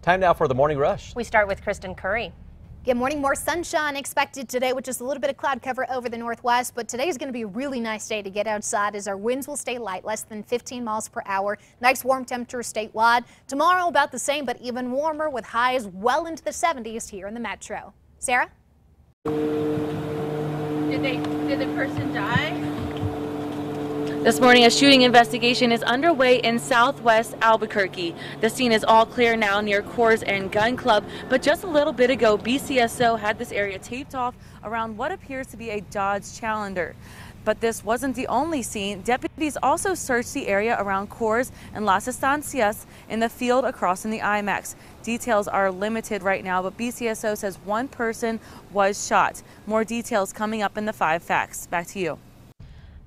Time now for the morning rush. We start with Kristen Curry. Good morning. More sunshine expected today with just a little bit of cloud cover over the northwest, but today is going to be a really nice day to get outside as our winds will stay light, less than 15 miles per hour. Nice warm temperatures statewide. Tomorrow about the same, but even warmer with highs well into the 70s here in the metro. Sarah? Did the person die? This morning, a shooting investigation is underway in southwest Albuquerque. The scene is all clear now near Coors and Gun Club, but just a little bit ago, BCSO had this area taped off around what appears to be a Dodge Challenger. But this wasn't the only scene. Deputies also searched the area around Coors and Las Estancias in the field across in the IMAX. Details are limited right now, but BCSO says one person was shot. More details coming up in the 5 Facts. Back to you.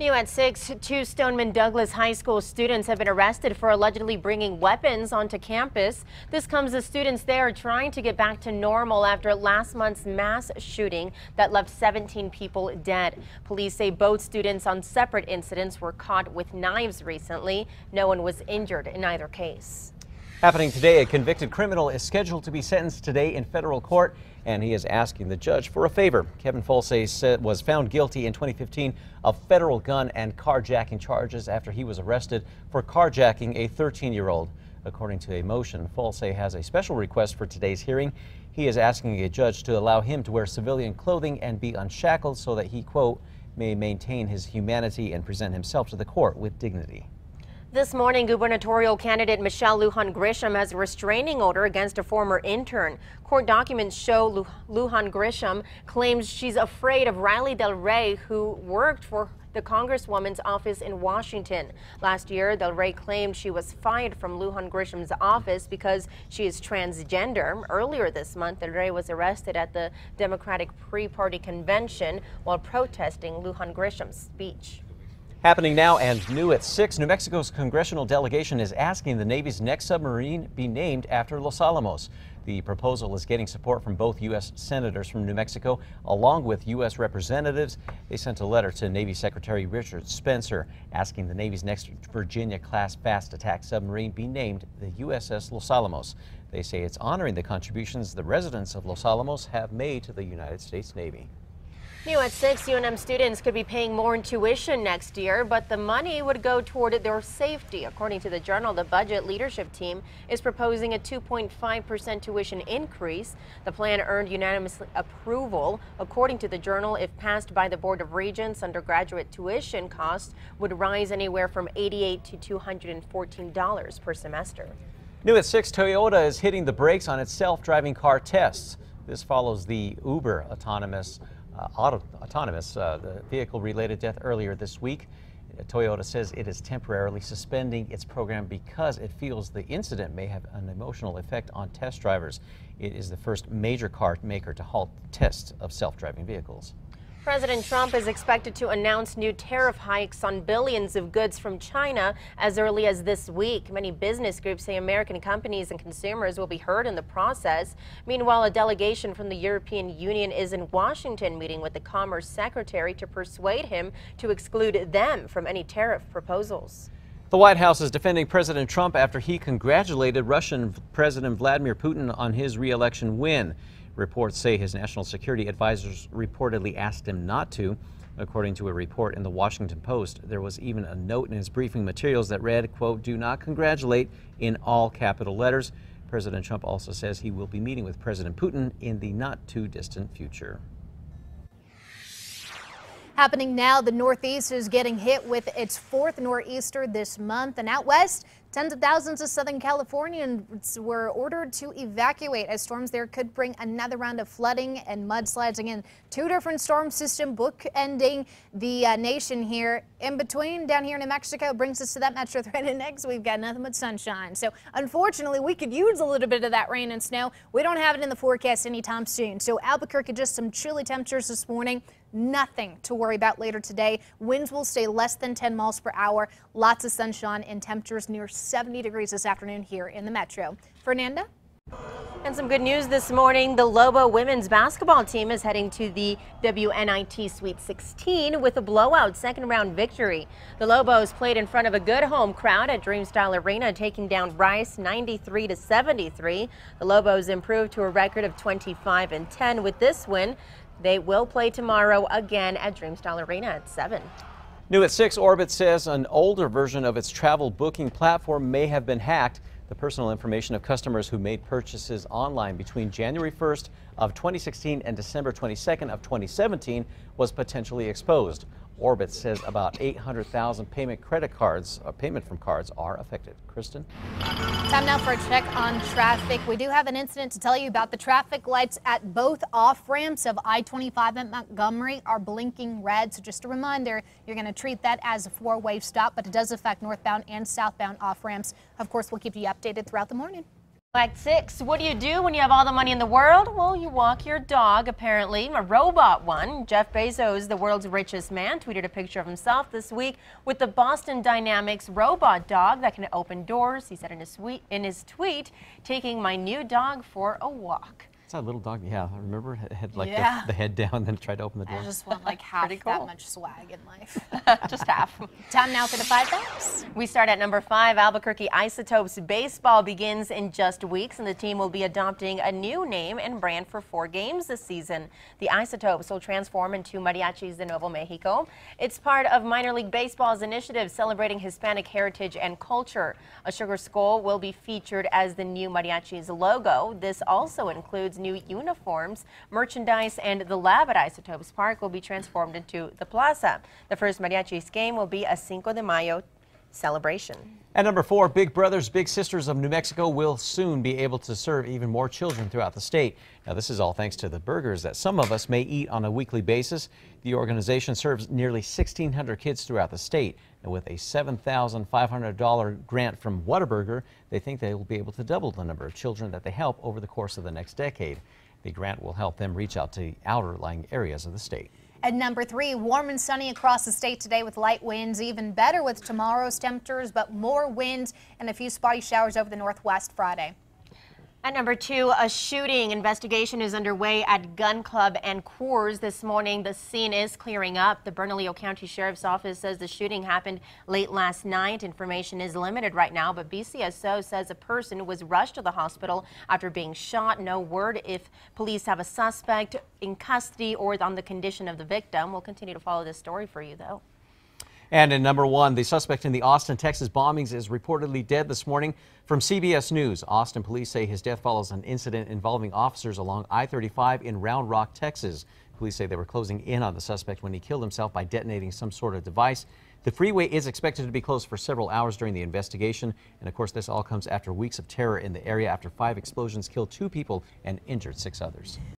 New at 6, 2 Stoneman Douglas High School students have been arrested for allegedly bringing weapons onto campus. This comes as students there are trying to get back to normal after last month's mass shooting that left 17 people dead. Police say both students on separate incidents were caught with knives recently. No one was injured in either case. Happening today, a convicted criminal is scheduled to be sentenced today in federal court, and he is asking the judge for a favor. Kevin Folse was found guilty in 2015 of federal gun and carjacking charges after he was arrested for carjacking a 13-year-old. According to a motion, Folse has a special request for today's hearing. He is asking a judge to allow him to wear civilian clothing and be unshackled so that he, quote, may maintain his humanity and present himself to the court with dignity. This morning, gubernatorial candidate Michelle Lujan Grisham has a restraining order against a former intern. Court documents show Lujan Grisham claims she's afraid of Riley Del Rey, who worked for the Congresswoman's office in Washington. Last year, Del Rey claimed she was fired from Lujan Grisham's office because she is transgender. Earlier this month, Del Rey was arrested at the Democratic pre-party convention while protesting Lujan Grisham's speech. Happening now and new at 6, New Mexico's congressional delegation is asking the Navy's next submarine be named after Los Alamos. The proposal is getting support from both U.S. senators from New Mexico, along with U.S. representatives. They sent a letter to Navy Secretary Richard Spencer asking the Navy's next Virginia-class fast attack submarine be named the USS Los Alamos. They say it's honoring the contributions the residents of Los Alamos have made to the United States Navy. New at 6, UNM students could be paying more in tuition next year, but the money would go toward their safety. According to the Journal, the budget leadership team is proposing a 2.5% tuition increase. The plan earned unanimous approval. According to the Journal, if passed by the Board of Regents, undergraduate tuition costs would rise anywhere from $88 to $214 per semester. New at 6, Toyota is hitting the brakes on its self-driving car tests. This follows the Uber autonomous the vehicle-related death earlier this week. Toyota says it is temporarily suspending its program because it feels the incident may have an emotional effect on test drivers. It is the first major car maker to halt tests of self-driving vehicles. President Trump is expected to announce new tariff hikes on billions of goods from China as early as this week. Many business groups say American companies and consumers will be hurt in the process. Meanwhile, a delegation from the European Union is in Washington meeting with the Commerce Secretary to persuade him to exclude them from any tariff proposals. The White House is defending President Trump after he congratulated Russian President Vladimir Putin on his re-election win. Reports say his national security advisors reportedly asked him not to. According to a report in the Washington Post, there was even a note in his briefing materials that read, quote, "Do not congratulate," in all capital letters. President Trump also says he will be meeting with President Putin in the not too distant future. Happening now, the Northeast is getting hit with its 4th nor'easter this month, and out west, tens of thousands of Southern Californians were ordered to evacuate as storms there could bring another round of flooding and mudslides. Again, 2 different storm system bookending the nation here. In between, down here in New Mexico, brings us to that metro thread, and next we've got nothing but sunshine. So unfortunately, we could use a little bit of that rain and snow. We don't have it in the forecast anytime soon. So Albuquerque, just some chilly temperatures this morning. Nothing to worry about later today. Winds will stay less than 10 miles per hour. Lots of sunshine and temperatures near 70 degrees this afternoon here in the metro. Fernanda? And some good news this morning. The Lobo women's basketball team is heading to the WNIT Sweet 16 with a blowout second-round victory. The Lobos played in front of a good home crowd at Dreamstyle Arena, taking down Rice 93-73. The Lobos improved to a record of 25-10 with this win. They will play tomorrow again at Dreamstyle Arena at 7. New at 6, Orbit says an older version of its travel booking platform may have been hacked. The personal information of customers who made purchases online between January 1st of 2016 and December 22nd of 2017 was potentially exposed. Orbit says about 800,000 payment from cards are affected. Kristen? Time now for a check on traffic. We do have an incident to tell you about. The traffic lights at both off ramps of I-25 at Montgomery are blinking red. So just a reminder, you're going to treat that as a four-way stop, but it does affect northbound and southbound off ramps. Of course, we'll keep you updated throughout the morning. At 6, what do you do when you have all the money in the world? Well, you walk your dog, apparently, a robot one. Jeff Bezos, the world's richest man, tweeted a picture of himself this week with the Boston Dynamics robot dog that can open doors. He said in his tweet, taking my new dog for a walk. It's that little dog, yeah, I remember it had like Yeah. the head down, then tried to open the door. I just want like half Pretty that cool. much swag in life. Just half. Time now for the 5 facts. We start at number 5. Albuquerque Isotopes baseball begins in just weeks, and the team will be adopting a new name and brand for 4 games this season. The Isotopes will transform into Mariachis de Nuevo Mexico. It's part of Minor League Baseball's initiative celebrating Hispanic heritage and culture. A sugar skull will be featured as the new Mariachis logo. This also includes new uniforms, merchandise, and the lab at Isotopes Park will be transformed into the plaza. The first Mariachis game will be a Cinco de Mayo celebration. At number 4, Big Brothers Big Sisters of New Mexico will soon be able to serve even more children throughout the state. Now, this is all thanks to the burgers that some of us may eat on a weekly basis. The organization serves nearly 1,600 kids throughout the state. And with a $7,500 grant from Whataburger, they think they will be able to double the number of children that they help over the course of the next decade. The grant will help them reach out to outer-lying areas of the state. At number 3, warm and sunny across the state today with light winds. Even better with tomorrow's temperatures, but more wind and a few spotty showers over the northwest Friday. At number 2, a shooting investigation is underway at Gun Club and Coors this morning. The scene is clearing up. The Bernalillo County Sheriff's Office says the shooting happened late last night. Information is limited right now, but BCSO says a person was rushed to the hospital after being shot. No word if police have a suspect in custody or on the condition of the victim. We'll continue to follow this story for you, though. And in number 1, the suspect in the Austin, Texas bombings is reportedly dead this morning. From CBS News, Austin police say his death follows an incident involving officers along I-35 in Round Rock, Texas. Police say they were closing in on the suspect when he killed himself by detonating some sort of device. The freeway is expected to be closed for several hours during the investigation. And of course, this all comes after weeks of terror in the area after 5 explosions killed 2 people and injured 6 others.